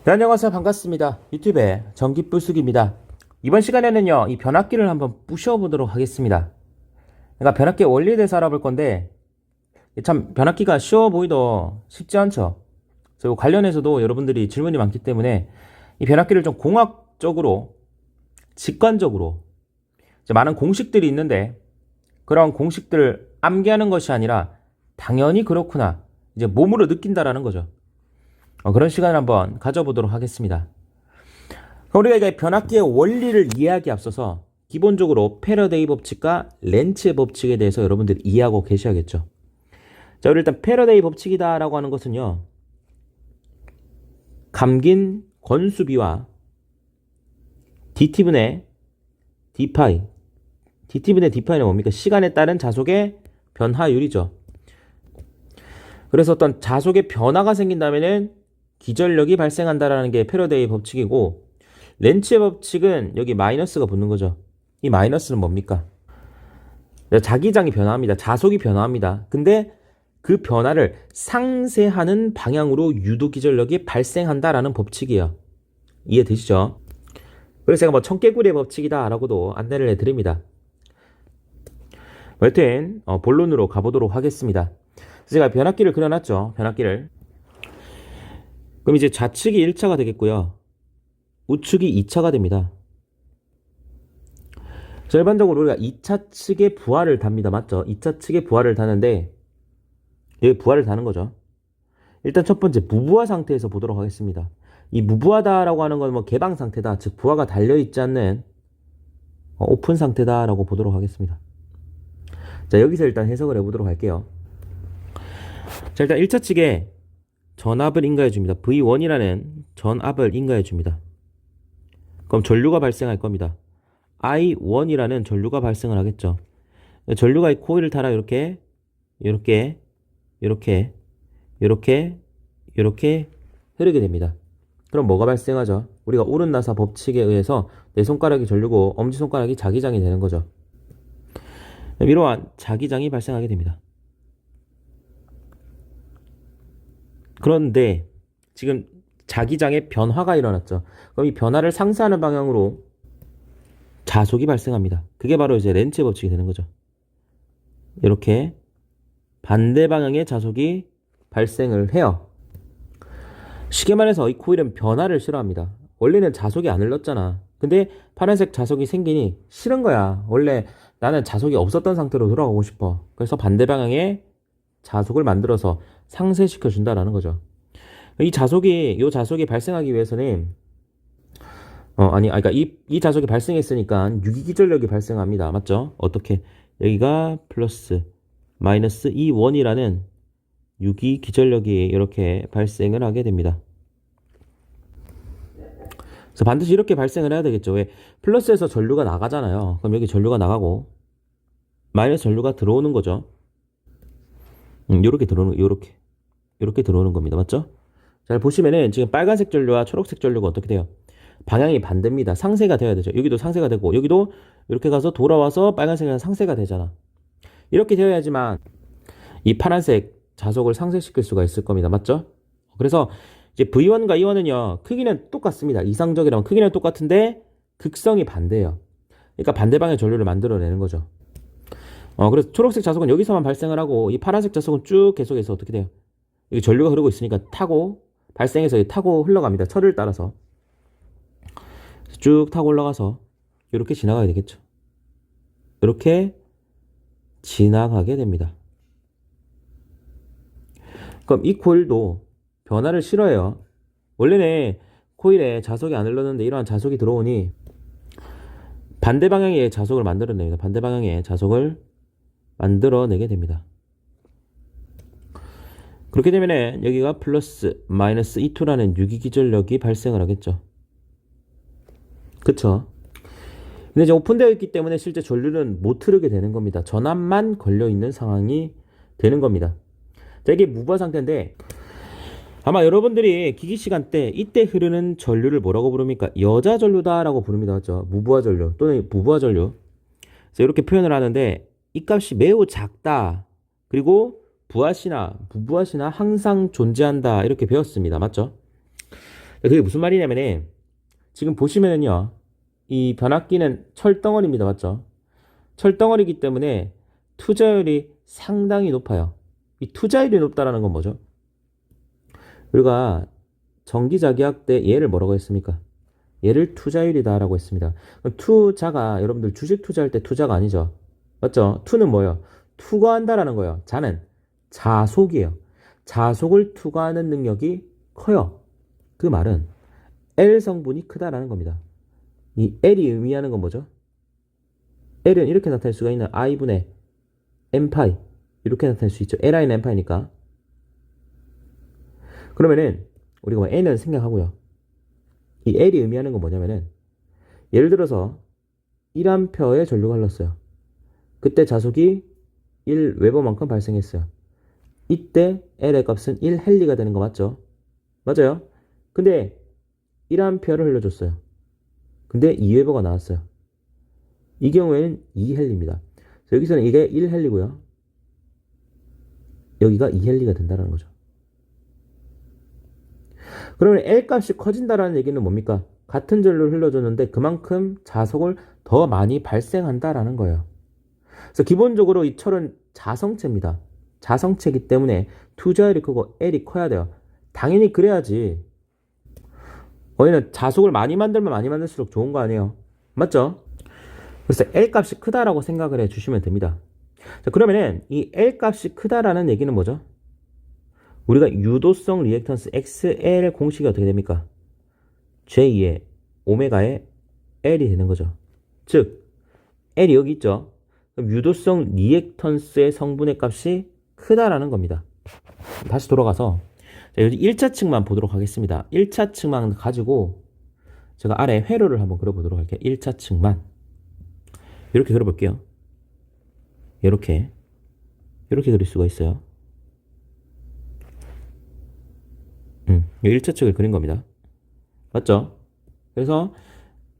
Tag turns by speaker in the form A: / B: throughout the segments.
A: 네, 안녕하세요. 반갑습니다. 유튜브의 전기불쑥입니다. 이번 시간에는요, 이 변압기를 한번 부셔보도록 하겠습니다. 그러니까 변압기의 원리에 대해서 알아볼 건데, 참 변압기가 쉬워 보이도 쉽지 않죠. 그리고 관련해서도 여러분들이 질문이 많기 때문에 이 변압기를 좀 공학적으로, 직관적으로 많은 공식들이 있는데, 그런 공식들을 암기하는 것이 아니라 당연히 그렇구나, 이제 몸으로 느낀다라는 거죠. 그런 시간을 한번 가져보도록 하겠습니다. 우리가 이제 변압기의 원리를 이해하기 앞서서 기본적으로 패러데이 법칙과 렌츠의 법칙에 대해서 여러분들이 이해하고 계셔야겠죠. 자, 우리 일단 패러데이 법칙이다라고 하는 것은요, 감긴 권수비와 dt분의 d파이, dt분의 d파이는 뭡니까? 시간에 따른 자속의 변화율이죠. 그래서 어떤 자속의 변화가 생긴다면은 기전력이 발생한다라는 게 패러데이 법칙이고, 렌츠의 법칙은 여기 마이너스가 붙는 거죠. 이 마이너스는 뭡니까? 자기장이 변화합니다. 자속이 변화합니다. 근데 그 변화를 상쇄하는 방향으로 유도 기전력이 발생한다라는 법칙이에요. 이해되시죠? 그래서 제가 뭐 청개구리의 법칙이다라고도 안내를 해드립니다. 여튼 본론으로 가보도록 하겠습니다. 제가 변압기를 그려놨죠. 변압기를. 그럼 이제 좌측이 1차가 되겠고요. 우측이 2차가 됩니다. 일반적으로 우리가 2차 측에 부하를 답니다. 맞죠? 2차 측에 부하를 다는데 여기 부하를 다는 거죠. 일단 첫 번째 무부하 상태에서 보도록 하겠습니다. 이 무부하다라고 하는 건 뭐 개방 상태다, 즉 부하가 달려있지 않는 오픈 상태다라고 보도록 하겠습니다. 자, 여기서 일단 해석을 해보도록 할게요. 자, 일단 1차 측에 전압을 인가해 줍니다. V1이라는 전압을 인가해 줍니다. 그럼 전류가 발생할 겁니다. I1이라는 전류가 발생을 하겠죠. 전류가 이 코일을 따라 이렇게 흐르게 됩니다. 그럼 뭐가 발생하죠? 우리가 오른나사 법칙에 의해서 내 손가락이 전류고 엄지손가락이 자기장이 되는 거죠. 이러한 자기장이 발생하게 됩니다. 그런데 지금 자기장의 변화가 일어났죠. 그럼 이 변화를 상쇄하는 방향으로 자속이 발생합니다. 그게 바로 이제 렌츠의 법칙이 되는 거죠. 이렇게 반대 방향의 자속이 발생을 해요. 쉽게 말해서 이 코일은 변화를 싫어합니다. 원래는 자속이 안 흘렀잖아. 근데 파란색 자속이 생기니 싫은 거야. 원래 나는 자속이 없었던 상태로 돌아가고 싶어. 그래서 반대 방향의 자속을 만들어서 상쇄시켜 준다라는 거죠. 이 자속이 발생하기 위해서는 그러니까 이 자속이 발생했으니까 유기기전력이 발생합니다. 맞죠? 어떻게? 여기가 플러스 마이너스 E1이라는 유기기전력이 이렇게 발생을 하게 됩니다. 그래서 반드시 이렇게 발생을 해야 되겠죠. 왜? 플러스에서 전류가 나가잖아요. 그럼 여기 전류가 나가고 마이너스 전류가 들어오는 거죠. 요렇게 들어오는 겁니다. 맞죠? 잘 보시면은 지금 빨간색 전류와 초록색 전류가 어떻게 돼요? 방향이 반대입니다. 상쇄가 되어야 되죠. 여기도 상쇄가 되고 여기도 이렇게 가서 돌아와서 빨간색은 상쇄가 되잖아. 이렇게 되어야지만 이 파란색 자속을 상쇄시킬 수가 있을 겁니다. 맞죠? 그래서 이제 V1과 E1은요, 크기는 똑같습니다. 이상적이라면 크기는 똑같은데 극성이 반대예요. 그러니까 반대 방향의 전류를 만들어내는 거죠. 그래서 초록색 자속은 여기서만 발생을 하고 이 파란색 자속은 쭉 계속해서 어떻게 돼요? 여기 전류가 흐르고 있으니까 발생해서 타고 흘러갑니다. 철을 따라서 쭉 타고 올라가서 이렇게 지나가게 되겠죠. 이렇게 지나가게 됩니다. 그럼 이 코일도 변화를 싫어해요. 원래는 코일에 자속이 안 흘렀는데 이러한 자속이 들어오니 반대 방향의 자속을 만들어냅니다. 반대 방향의 자속을 만들어내게 됩니다. 그렇게 되면은 여기가 플러스 마이너스 E2라는 유기기전력이 발생을 하겠죠. 그쵸? 근데 이제 오픈되어 있기 때문에 실제 전류는 못 흐르게 되는 겁니다. 전압만 걸려있는 상황이 되는 겁니다. 자, 이게 무부하 상태인데 아마 여러분들이 기기 시간 때 이때 흐르는 전류를 뭐라고 부릅니까? 여자 전류다라고 부릅니다. 맞죠? 무부하 전류 또는 무부하 전류. 그래서 이렇게 표현을 하는데 이 값이 매우 작다. 그리고 부하시나 무부하시나 항상 존재한다. 이렇게 배웠습니다. 맞죠? 그게 무슨 말이냐면은 지금 보시면은요. 이 변압기는 철덩어리입니다. 맞죠? 철덩어리이기 때문에 투자율이 상당히 높아요. 이 투자율이 높다라는 건 뭐죠? 우리가 정기자기학 때 얘를 뭐라고 했습니까? 얘를 투자율이다라고 했습니다. 그럼 투자가 여러분들 주식 투자할 때 투자가 아니죠. 맞죠? 투는 뭐예요? 투과한다라는 거예요. 자는 자속이에요. 자속을 투과하는 능력이 커요. 그 말은 L 성분이 크다라는 겁니다. 이 L이 의미하는 건 뭐죠? L은 이렇게 나타낼 수가 있는 I분의 N파이 이렇게 나타낼 수 있죠. Li는 N파이니까. 그러면은 우리가 뭐 N은 생략하고요. 이 L이 의미하는 건 뭐냐면은 예를 들어서 1A의 전류가 흘렀어요. 그때 자속이 1웨버만큼 발생했어요. 이때 L의 값은 1헨리가 되는 거 맞죠? 맞아요. 근데 1A를 흘려줬어요. 근데 2웨버가 나왔어요. 이 경우에는 2헨리입니다. 여기서는 이게 1헨리고요. 여기가 2헨리가 된다는 거죠. 그러면 L 값이 커진다라는 얘기는 뭡니까? 같은 전류를 흘려줬는데 그만큼 자속을 더 많이 발생한다라는 거예요. 그래서 기본적으로 이 철은 자성체입니다. 자성체이기 때문에 투자율이 크고 L이 커야 돼요. 당연히 그래야지. 얘는 자속을 많이 만들면 많이 만들수록 좋은 거 아니에요? 맞죠? 그래서 L 값이 크다라고 생각을 해 주시면 됩니다. 자, 그러면은 이 L 값이 크다라는 얘기는 뭐죠? 우리가 유도성 리액턴스 XL 공식이 어떻게 됩니까? J의 오메가의 L이 되는 거죠. 즉 L이 여기 있죠. 그럼 유도성 리액턴스의 성분의 값이 크다라는 겁니다. 다시 돌아가서 여기 1차 측만 보도록 하겠습니다. 1차 측만 가지고 제가 아래 회로를 한번 그려보도록 할게요. 1차 측만 이렇게 그려볼게요. 이렇게 그릴 수가 있어요. 1차 측을 그린 겁니다. 맞죠? 그래서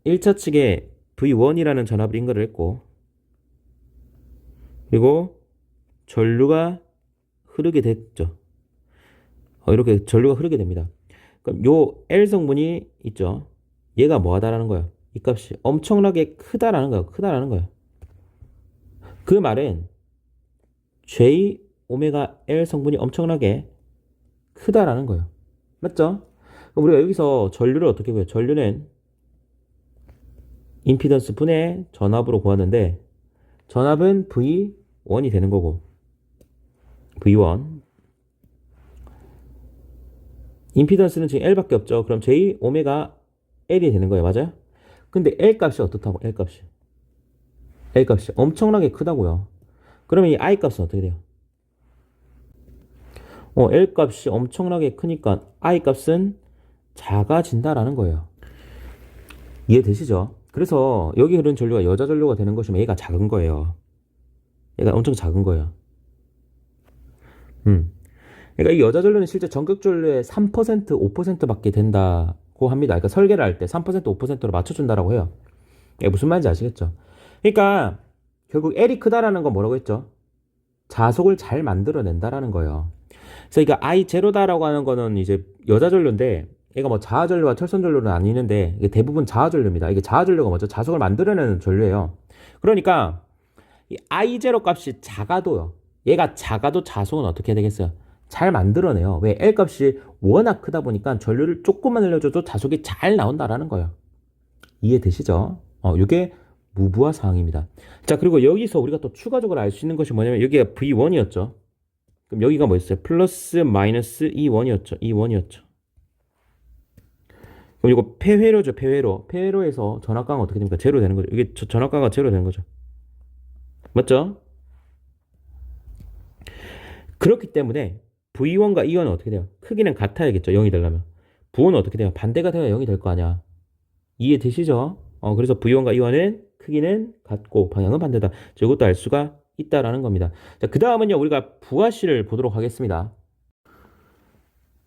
A: 1차 측에 V1이라는 전압을 인가를 했고 그리고 전류가 흐르게 됐죠. 이렇게 전류가 흐르게 됩니다. 그럼 요 L 성분이 있죠. 얘가 뭐하다라는 거예요? 이 값이 엄청나게 크다라는 거예요. 크다라는 거예요. 그 말은 J 오메가 L 성분이 엄청나게 크다라는 거예요. 맞죠? 그럼 우리가 여기서 전류를 어떻게 구해요? 전류는 임피던스 분의 전압으로 구하는데 전압은 V1이 되는 거고 V1 임피던스는 지금 L밖에 없죠. 그럼 J 오메가 L이 되는 거예요. 맞아요? 근데 L 값이 어떻다고? L 값이 엄청나게 크다고요. 그러면 이 I 값은 어떻게 돼요? L 값이 엄청나게 크니까 I 값은 작아진다라는 거예요. 이해되시죠? 그래서 여기 흐르는 전류가 여자 전류가 되는 것이면 얘가 작은 거예요. 얘가 엄청 작은 거예요. 그러니까 이 여자 전류는 실제 전극 전류의 3%, 5%밖에 된다고 합니다. 그러니까 설계를 할 때 3%, 5%로 맞춰준다라고 해요. 이게 무슨 말인지 아시겠죠? 그러니까 결국 L이 크다라는 건 뭐라고 했죠? 자속을 잘 만들어낸다라는 거예요. 그래서 이거 I0다라고 하는 거는 이제 여자 전류인데 얘가 뭐 자아 전류와 철선 전류는 아니는데 이게 대부분 자아 전류입니다. 이게 자아 전류가 뭐죠? 자속을 만들어내는 전류예요. 그러니까 이 I0 값이 작아도요. 얘가 작아도 자속은 어떻게 되겠어요? 잘 만들어내요. 왜? L 값이 워낙 크다 보니까 전류를 조금만 흘려줘도 자속이 잘 나온다라는 거예요. 이해되시죠? 이게 무부하 사항입니다. 자, 그리고 여기서 우리가 또 추가적으로 알 수 있는 것이 뭐냐면 여기가 V1이었죠. 그럼 여기가 뭐였어요? 플러스 마이너스 E1이었죠. E1이었죠. 그럼 이거 폐회로죠. 폐회로에서 전압가가 어떻게 됩니까? 제로 되는 거죠. 이게 전압가가 제로 되는 거죠. 맞죠? 그렇기 때문에 V1과 E1은 어떻게 돼요? 크기는 같아야겠죠. 0이 되려면. 부호는 어떻게 돼요? 반대가 되면 0이 될 거 아니야. 이해되시죠? 그래서 V1과 E1은 크기는 같고 방향은 반대다. 이것도 알 수가 있다라는 겁니다. 자, 그 다음은요. 우리가 부하식을 보도록 하겠습니다.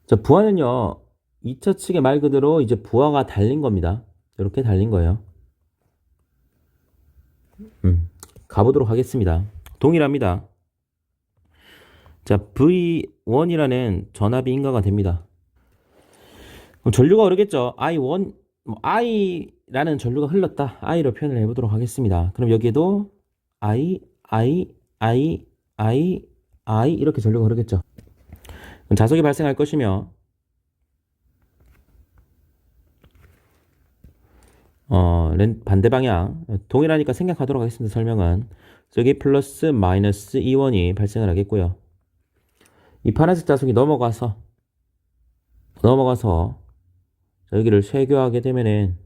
A: 자, 부하는요. 2차 측의 말 그대로 이제 부하가 달린 겁니다. 이렇게 달린 거예요. 가보도록 하겠습니다. 동일합니다. 자, V1이라는 전압이 인가가 됩니다. 그럼 전류가 흐르겠죠. I1, I라는 전류가 흘렀다. I로 표현을 해보도록 하겠습니다. 그럼 여기에도 I 이렇게 전류가 흐르겠죠. 그럼 자석이 발생할 것이며 반대 방향 동일하니까 생략하도록 하겠습니다. 설명은 저기 플러스 마이너스 이온이 발생을 하겠고요. 이 파란색 자석이 넘어가서 여기를 쇄교하게 되면은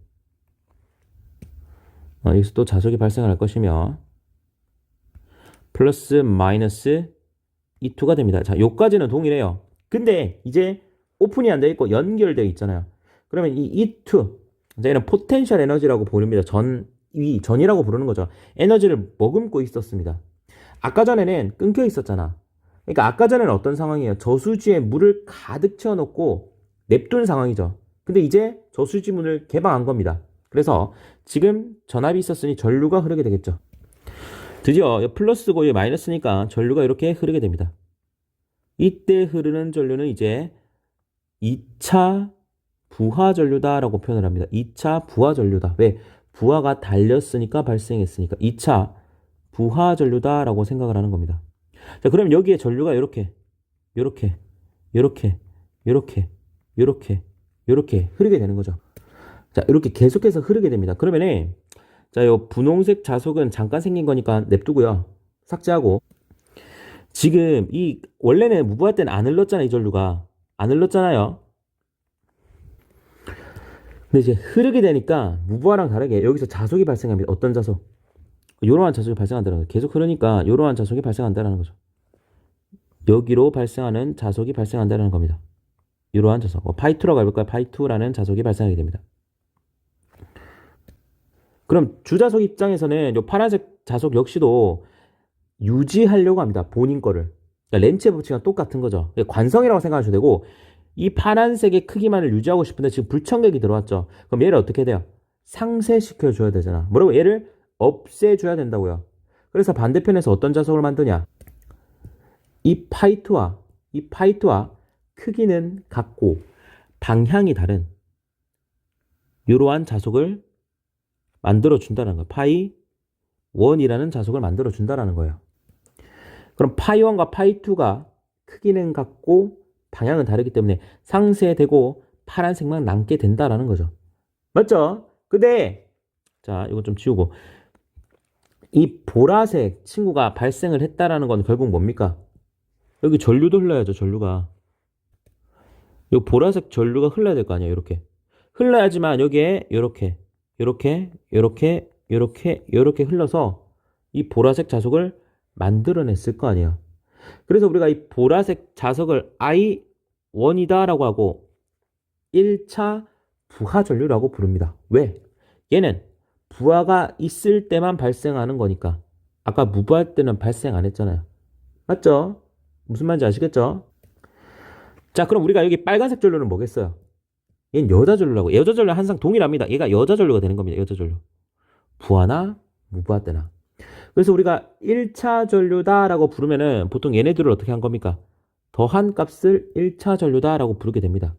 A: 여기서 또 자석이 발생을 할 것이며 플러스 마이너스 E2가 됩니다. 자, 요까지는 동일해요. 근데 이제 오픈이 안 되어 있고 연결되어 있잖아요. 그러면 이 E2, 얘는 포텐셜 에너지라고 부릅니다. 전이라고 부르는 거죠. 에너지를 머금고 있었습니다. 아까 전에는 끊겨 있었잖아. 그러니까 아까 전에는 어떤 상황이에요? 저수지에 물을 가득 채워놓고 냅둔 상황이죠. 근데 이제 저수지 문을 개방한 겁니다. 그래서 지금 전압이 있었으니 전류가 흐르게 되겠죠. 드디어 플러스고 마이너스니까 전류가 이렇게 흐르게 됩니다. 이때 흐르는 전류는 이제 2차 부하 전류다라고 표현을 합니다. 2차 부하 전류다. 왜? 부하가 달렸으니까 발생했으니까 2차 부하 전류다라고 생각을 하는 겁니다. 자, 그럼 여기에 전류가 이렇게 흐르게 되는 거죠. 자, 이렇게 계속해서 흐르게 됩니다. 그러면은 자, 요 분홍색 자석은 잠깐 생긴 거니까 냅두고요. 삭제하고 지금 이 원래는 무부하 때는 안 흘렀잖아요. 이 전류가 안 흘렀잖아요. 근데 이제 흐르게 되니까 무부하랑 다르게 여기서 자석이 발생합니다. 어떤 자석? 이러한 자석이 발생한다는 거죠. 계속 흐르니까 이러한 자석이 발생한다는 거죠. 여기로 발생하는 자석이 발생한다는 겁니다. 이러한 자석. 파이2라고 해볼까요? 파이2라는 자석이 발생하게 됩니다. 그럼 주자석 입장에서는 이 파란색 자석 역시도 유지하려고 합니다. 본인 거를. 그러니까 렌치의 법칙이랑 똑같은 거죠. 관성이라고 생각하셔도 되고 이 파란색의 크기만을 유지하고 싶은데 지금 불청객이 들어왔죠. 그럼 얘를 어떻게 돼요? 상쇄시켜 줘야 되잖아. 뭐라고? 얘를 없애줘야 된다고요. 그래서 반대편에서 어떤 자석을 만드냐? 이 파이트와 크기는 같고 방향이 다른 이러한 자석을 만들어 준다는 거예요. 파이 1이라는 자석을 만들어 준다는 거예요. 그럼 파이 1과 파이 2가 크기는 같고 방향은 다르기 때문에 상쇄되고 파란색만 남게 된다라는 거죠. 맞죠? 근데 자, 이거 좀 지우고 이 보라색 친구가 발생을 했다라는 건 결국 뭡니까? 여기 전류도 흘러야죠. 전류가 이 보라색 전류가 흘러야 될 거 아니에요. 이렇게 흘러야지만 여기에 이렇게 흘러서 이 보라색 자석을 만들어냈을 거 아니에요. 그래서 우리가 이 보라색 자석을 I1이다 라고 하고 1차 부하 전류라고 부릅니다. 왜? 얘는 부하가 있을 때만 발생하는 거니까. 아까 무부할 때는 발생 안 했잖아요. 맞죠? 무슨 말인지 아시겠죠? 자, 그럼 우리가 여기 빨간색 전류는 뭐겠어요? 얘는 여자 전류라고. 여자 전류는 항상 동일합니다. 얘가 여자 전류가 되는 겁니다. 여자 전류. 부하나 무부하 때나. 그래서 우리가 1차 전류다라고 부르면은 보통 얘네들을 어떻게 한 겁니까? 더한 값을 1차 전류다라고 부르게 됩니다.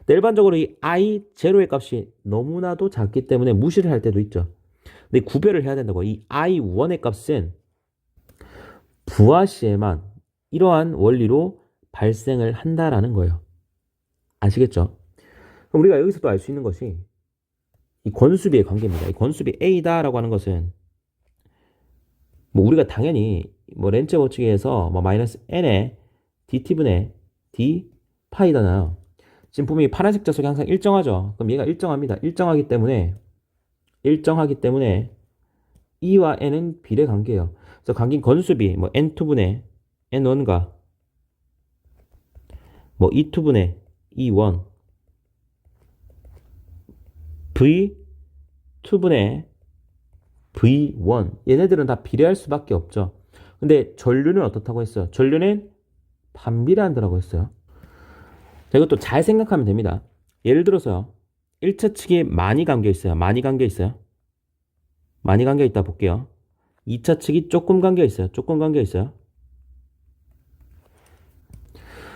A: 일반적으로 이 I0의 값이 너무나도 작기 때문에 무시를 할 때도 있죠. 근데 구별을 해야 된다고. 이 I1의 값은 부하 시에만 이러한 원리로 발생을 한다라는 거예요. 아시겠죠? 그럼 우리가 여기서 또 알 수 있는 것이 이 권수비의 관계입니다. 이 권수비 A다라고 하는 것은 뭐 우리가 당연히 뭐 렌츠 법칙에서 뭐 마이너스 n의 dt분의 d 파이잖아요. 지금 보면 이 파란색 자석이 항상 일정하죠. 그럼 얘가 일정합니다. 일정하기 때문에 E와 N은 비례 관계예요. 그래서 관계인 건수비 뭐 N2분의 N1과 뭐 E2분의 E1 V2분의 V1 얘네들은 다 비례할 수밖에 없죠. 근데 전류는 어떻다고 했어요? 전류는 반비례한다라고 했어요. 자, 이것도 잘 생각하면 됩니다. 예를 들어서요. 1차 측이 많이 감겨 있어요. 많이 감겨 있다 볼게요. 2차 측이 조금 감겨 있어요.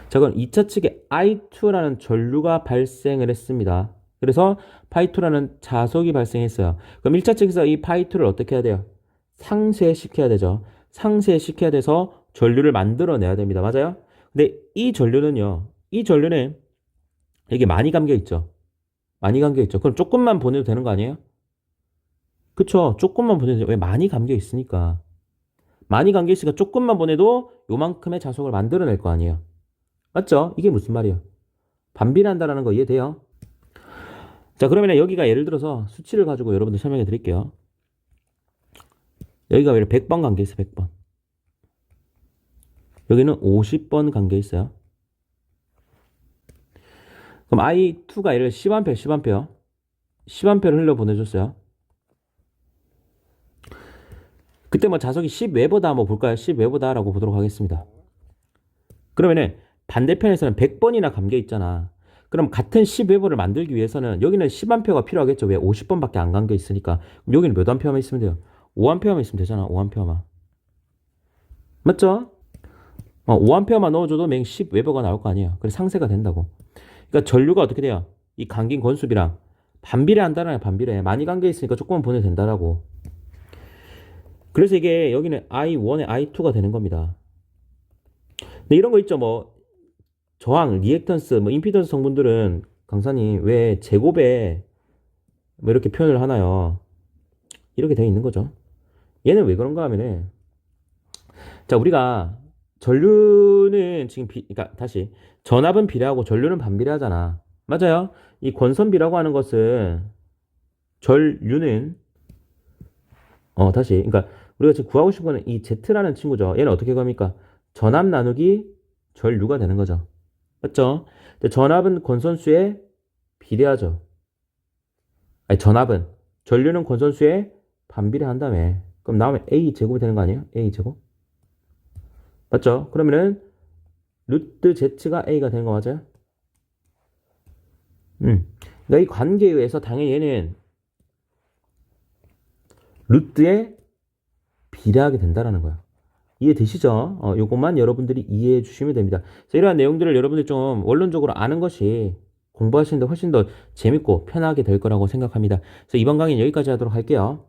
A: 자, 그럼 2차 측에 I2라는 전류가 발생을 했습니다. 그래서 파이2라는 자속이 발생했어요. 그럼 1차 측에서 이 파이2를 어떻게 해야 돼요? 상쇄시켜야 되죠. 상쇄시켜야 돼서 전류를 만들어내야 됩니다. 맞아요? 근데 이 전류는 여기 많이 감겨 있죠. 많이 감겨 있죠. 그럼 조금만 보내도 되는 거 아니에요? 그쵸? 조금만 보내도 돼요. 왜? 많이 감겨 있으니까. 많이 감겨 있으니까 조금만 보내도 요만큼의 자속을 만들어낼 거 아니에요. 맞죠? 이게 무슨 말이에요? 반비례한다라는 거 이해돼요? 자, 그러면 여기가 예를 들어서 수치를 가지고 여러분들 설명해 드릴게요. 여기가 왜 100번 관계 있어, 100번. 여기는 50번 관계 있어요. 그럼 I2가 예를 10A를 흘려 보내줬어요. 그때 뭐 자석이 10웨버다 한번 볼까요? 10웨버다라고 보도록 하겠습니다. 그러면은 반대편에서는 100번이나 감겨 있잖아. 그럼 같은 10웨버를 만들기 위해서는 여기는 10A가 필요하겠죠. 왜? 50번밖에 안 감겨 있으니까. 그럼 여기는 몇 A만 있으면 돼요? 5A만 있으면 되잖아. 5A만. 맞죠? 5A만 넣어줘도 맹 10웨버가 나올 거 아니에요. 그래서 상쇄가 된다고. 그러니까 전류가 어떻게 돼요? 이 감긴 건수비랑 반비례한다는 반비례. 많이 감겨 있으니까 조금만 보내도 된다라고. 그래서 이게 여기는 I1에 I2가 되는 겁니다. 근데 이런 거 있죠. 뭐 저항, 리액턴스, 뭐 임피던스 성분들은 강사님 왜 제곱에 뭐 이렇게 표현을 하나요? 이렇게 되어 있는 거죠. 얘는 왜 그런가 하면은 자, 우리가 전류는 지금 그러니까 다시 전압은 비례하고 전류는 반비례하잖아. 맞아요? 이 권선비라고 하는 것은 전류는 다시 그러니까 우리가 지금 구하고 싶은 거는 이 Z라는 친구죠. 얘는 어떻게 구합니까? 전압 나누기 전류가 되는 거죠. 맞죠? 근데 전압은 권선수에 비례하죠. 아니, 전류는 권선수에 반비례한다며. 그럼 나오면 A 제곱이 되는 거 아니에요? A 제곱? 맞죠? 그러면은 루트 Z가 A가 되는 거 맞아요? 그러니까 이 관계에 의해서 당연히 얘는 루트에 비례하게 된다라는 거예요. 이해되시죠? 요것만 여러분들이 이해해 주시면 됩니다. 그래서 이러한 내용들을 여러분들이 좀 원론적으로 아는 것이 공부하시는데 훨씬 더 재밌고 편하게 될 거라고 생각합니다. 그래서 이번 강의는 여기까지 하도록 할게요.